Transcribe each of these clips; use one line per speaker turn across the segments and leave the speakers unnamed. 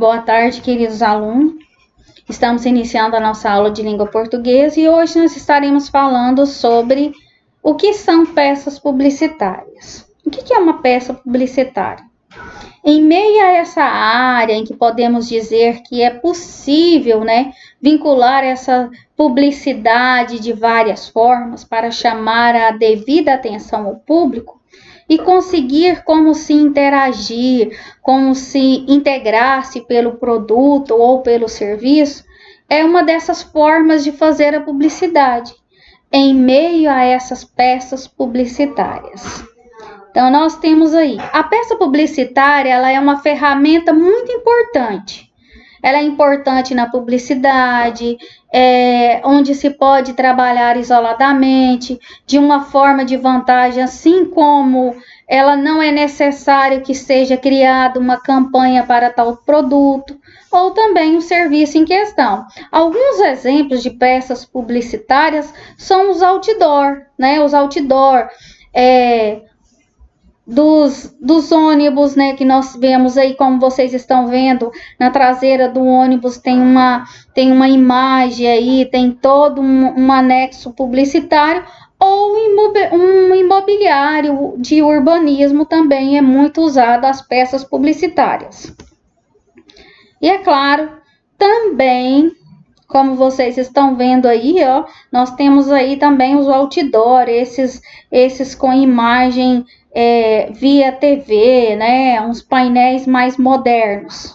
Boa tarde, queridos alunos. Estamos iniciando a nossa aula de língua portuguesa e hoje nós estaremos falando sobre o que são peças publicitárias. O que é uma peça publicitária? Em meio a essa área em que podemos dizer que é possível, vincular essa publicidade de várias formas para chamar a devida atenção ao público, e conseguir como se interagir, como se integrasse pelo produto ou pelo serviço, é uma dessas formas de fazer a publicidade, em meio a essas peças publicitárias. Então, nós temos aí, a peça publicitária, ela é uma ferramenta muito importante. Ela é importante na publicidade, onde se pode trabalhar isoladamente, de uma forma de vantagem, assim como ela não é necessário que seja criada uma campanha para tal produto, ou também o serviço em questão. Alguns exemplos de peças publicitárias são os outdoor, Os outdoor, dos ônibus, que nós vemos aí, como vocês estão vendo, na traseira do ônibus tem uma imagem aí, tem todo um anexo publicitário, ou um imobiliário de urbanismo também é muito usado as peças publicitárias. E é claro, também, como vocês estão vendo aí, nós temos aí também os outdoor, esses com imagem via TV, uns painéis mais modernos.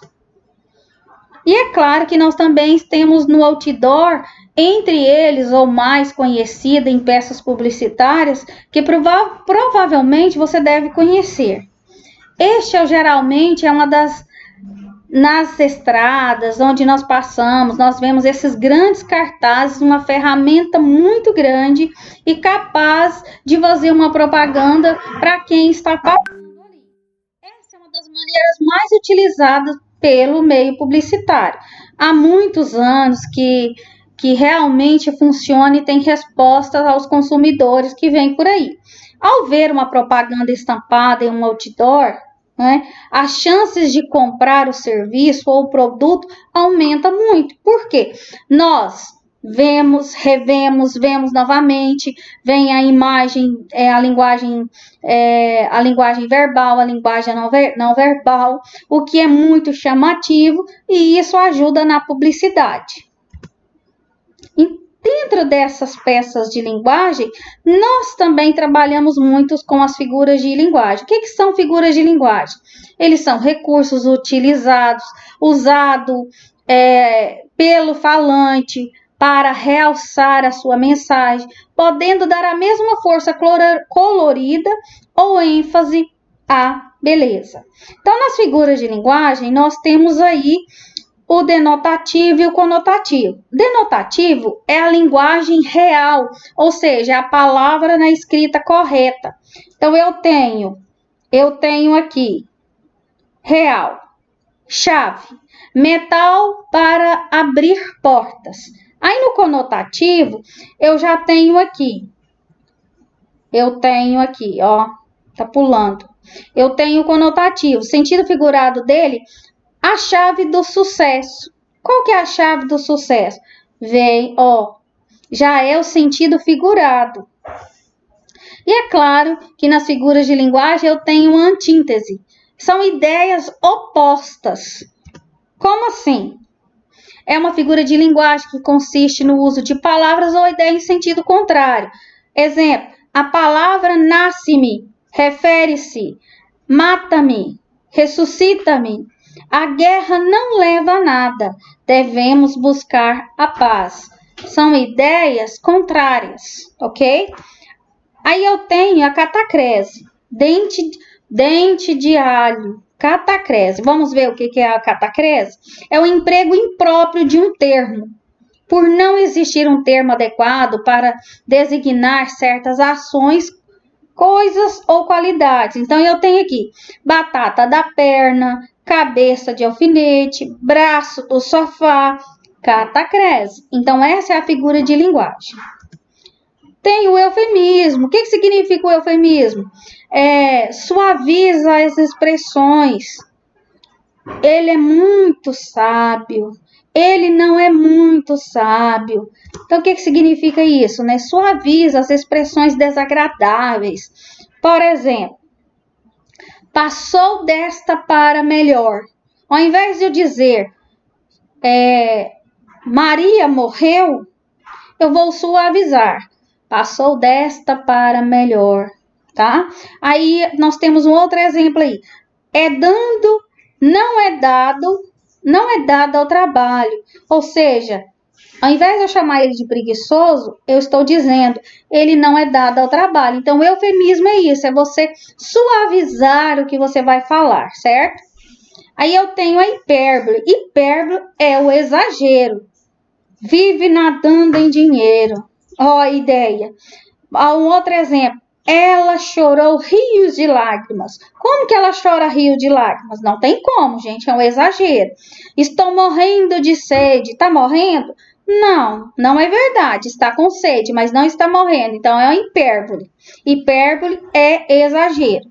E é claro que nós também temos no outdoor, entre eles, ou mais conhecida em peças publicitárias, que provavelmente você deve conhecer. Geralmente é uma nas estradas onde nós passamos, nós vemos esses grandes cartazes, uma ferramenta muito grande e capaz de fazer uma propaganda para quem está passando ali. Essa é uma das maneiras mais utilizadas pelo meio publicitário. Há muitos anos que realmente funciona e tem respostas aos consumidores que vêm por aí. Ao ver uma propaganda estampada em um outdoor, as chances de comprar o serviço ou o produto aumenta muito. Por quê? Nós revemos novamente, vem a imagem, a linguagem verbal, a linguagem não verbal, o que é muito chamativo e isso ajuda na publicidade. Dentro dessas peças de linguagem, nós também trabalhamos muito com as figuras de linguagem. O que são figuras de linguagem? Eles são recursos usados pelo falante para realçar a sua mensagem, podendo dar a mesma força colorida ou ênfase à beleza. Então, nas figuras de linguagem, nós temos aí o denotativo e o conotativo. Denotativo é a linguagem real, ou seja, a palavra na escrita correta. Então, eu tenho aqui real, chave, metal para abrir portas. Aí, no conotativo, eu já tenho aqui. Tá pulando. Eu tenho o conotativo, sentido figurado dele, a chave do sucesso. Qual que é a chave do sucesso? Já é o sentido figurado. E é claro que nas figuras de linguagem eu tenho antítese. São ideias opostas. Como assim? É uma figura de linguagem que consiste no uso de palavras ou ideias em sentido contrário. Exemplo, a palavra nasce-me, refere-se, mata-me, ressuscita-me. A guerra não leva a nada, devemos buscar a paz. São ideias contrárias, ok? Aí eu tenho a catacrese, dente de alho, catacrese. Vamos ver o que é a catacrese? É o emprego impróprio de um termo, por não existir um termo adequado para designar certas ações, coisas ou qualidades. Então, eu tenho aqui batata da perna, cabeça de alfinete, braço do sofá, catacrese. Então, essa é a figura de linguagem. Tem o eufemismo. O que significa o eufemismo? Suaviza as expressões, ele é muito sábio, ele não é muito sábio. Então, o que significa isso, né? Suaviza as expressões desagradáveis. Por exemplo, passou desta para melhor. Ao invés de eu dizer Maria morreu, eu vou suavizar. Passou desta para melhor, tá? Aí nós temos um outro exemplo aí. É dando, não é dado ao trabalho. Ou seja, ao invés de eu chamar ele de preguiçoso, eu estou dizendo, ele não é dado ao trabalho. Então, o eufemismo é isso, é você suavizar o que você vai falar, certo? Aí eu tenho a hipérbole. Hipérbole é o exagero. Vive nadando em dinheiro. Ó, a ideia. Um outro exemplo. Ela chorou rios de lágrimas. Como que ela chora rio de lágrimas? Não tem como, gente, é um exagero. Estou morrendo de sede. Está morrendo? Não, não é verdade. Está com sede, mas não está morrendo. Então, é uma hipérbole. Hipérbole é exagero.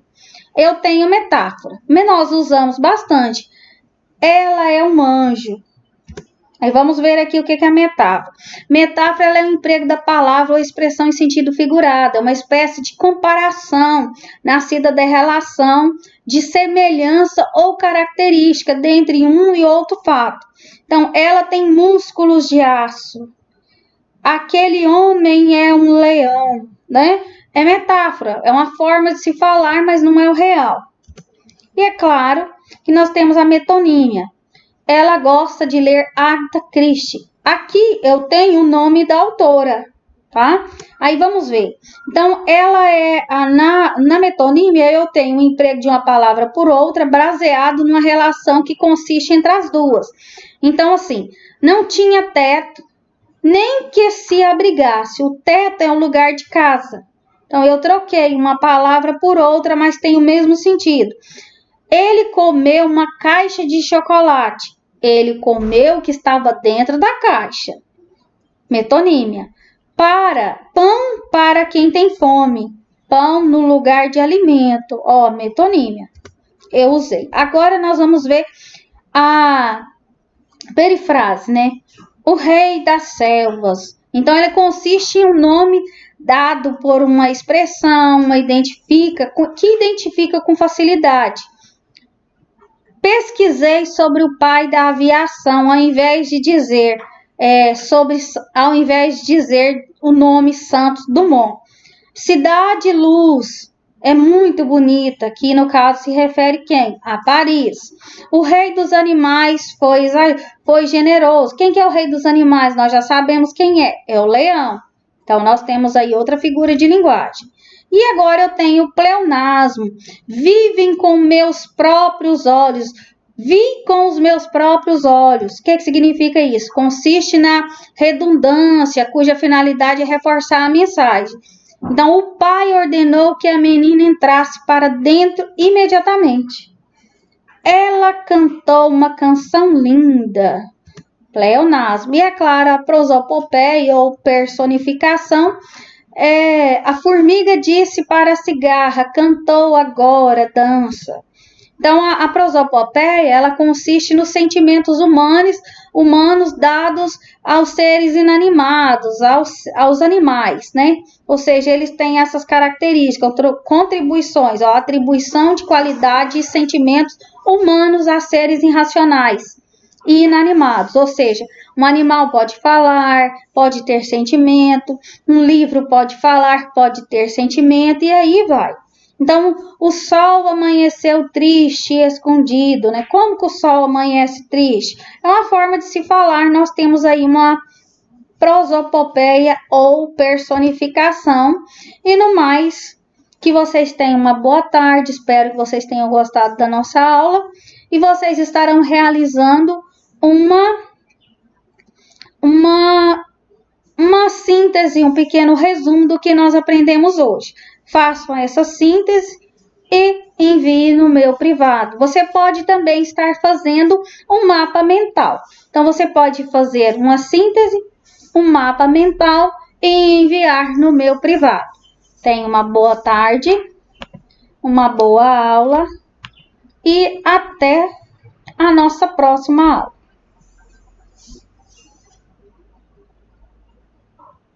Eu tenho metáfora. Nós usamos bastante. Ela é um anjo. Aí vamos ver aqui o que é a metáfora. Metáfora ela é o emprego da palavra ou expressão em sentido figurado, é uma espécie de comparação nascida da relação de semelhança ou característica dentre um e outro fato. Então, ela tem músculos de aço. Aquele homem é um leão, né? É metáfora, é uma forma de se falar, mas não é o real. E é claro que nós temos a metonímia. Ela gosta de ler Agatha Christie. Aqui eu tenho o nome da autora, tá? Aí vamos ver. Então, ela é na metonímia eu tenho o emprego de uma palavra por outra, baseado numa relação que consiste entre as duas. Então, assim, não tinha teto, nem que se abrigasse. O teto é um lugar de casa. Então, eu troquei uma palavra por outra, mas tem o mesmo sentido. Ele comeu uma caixa de chocolate. Ele comeu o que estava dentro da caixa. Metonímia. Pão para quem tem fome. Pão no lugar de alimento. Ó, metonímia. Eu usei. Agora nós vamos ver a perifrase, né? O rei das selvas. Então, ele consiste em um nome dado por uma expressão, que identifica com facilidade. Pesquisei sobre o pai da aviação, ao invés de dizer o nome Santos Dumont. Cidade Luz é muito bonita, que no caso se refere quem? A Paris. O rei dos animais foi generoso. Quem que é o rei dos animais? Nós já sabemos quem é. É o leão. Então, nós temos aí outra figura de linguagem. E agora eu tenho pleonasmo. Vivem com meus próprios olhos. Vi com os meus próprios olhos. O que significa isso? Consiste na redundância, cuja finalidade é reforçar a mensagem. Então, o pai ordenou que a menina entrasse para dentro imediatamente. Ela cantou uma canção linda. Pleonasmo. E é claro, a prosopopeia ou personificação. A formiga disse para a cigarra, cantou agora, dança. Então, a prosopopeia, ela consiste nos sentimentos humanos dados aos seres inanimados, aos animais, né? Ou seja, eles têm essas características, contribuições, atribuição de qualidade e sentimentos humanos a seres irracionais e inanimados, ou seja, um animal pode falar, pode ter sentimento, um livro pode falar, pode ter sentimento, e aí vai. Então, o sol amanheceu triste e escondido, né? Como que o sol amanhece triste? É uma forma de se falar, nós temos aí uma prosopopeia ou personificação, e no mais, que vocês tenham uma boa tarde, espero que vocês tenham gostado da nossa aula, e vocês estarão realizando uma síntese, um pequeno resumo do que nós aprendemos hoje. Façam essa síntese e envie no meu privado. Você pode também estar fazendo um mapa mental. Então, você pode fazer uma síntese, um mapa mental e enviar no meu privado. Tenha uma boa tarde, uma boa aula e até a nossa próxima aula.